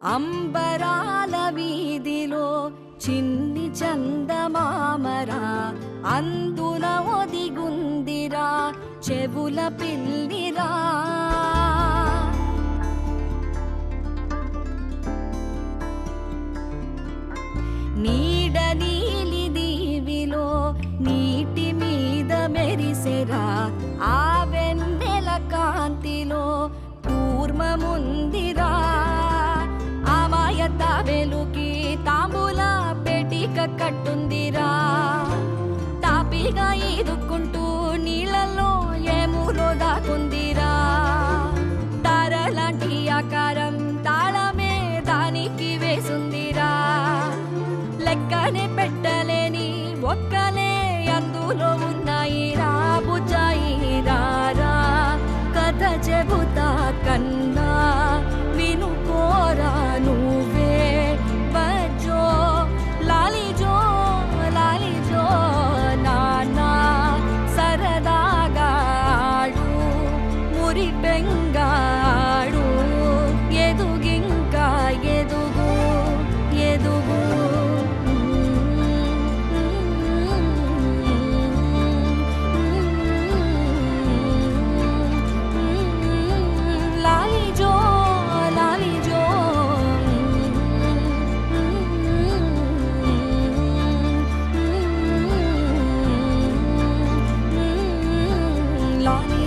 అంబరాల వీధిలో చిన్ని చందమామరా అందున ఒదిగుందిరా చెవుల పిల్లిరా. నీడ నీలి దీవిలో నీటి మీద మెరిసెరా ఆ వెన్నెల కాంతిలో కూర్మముందిరా. అమాయత వెలుకి తాంబూల పెటిక కట్టుందిరా. తాపిగా ఈదుకుంటూ నీళ్ళల్లో ఏములో దాకుందిరా. తారలాంటి ఆకారం తాళమే దానికి వేసుందిరా. లెక్కనే పెట్టలేని ఒక్కలే అందులో ఉన్నాయిరా. బుజ్జాయిరా కథ చెబుతా కన్నా వినుకోరా నువ్వే బజ్జో లాలిజో లాలిజో నానా సరదాగాడు మురి బెంగాడు ఎదుగింకా ఎదుగు ఎదుగు. లాలి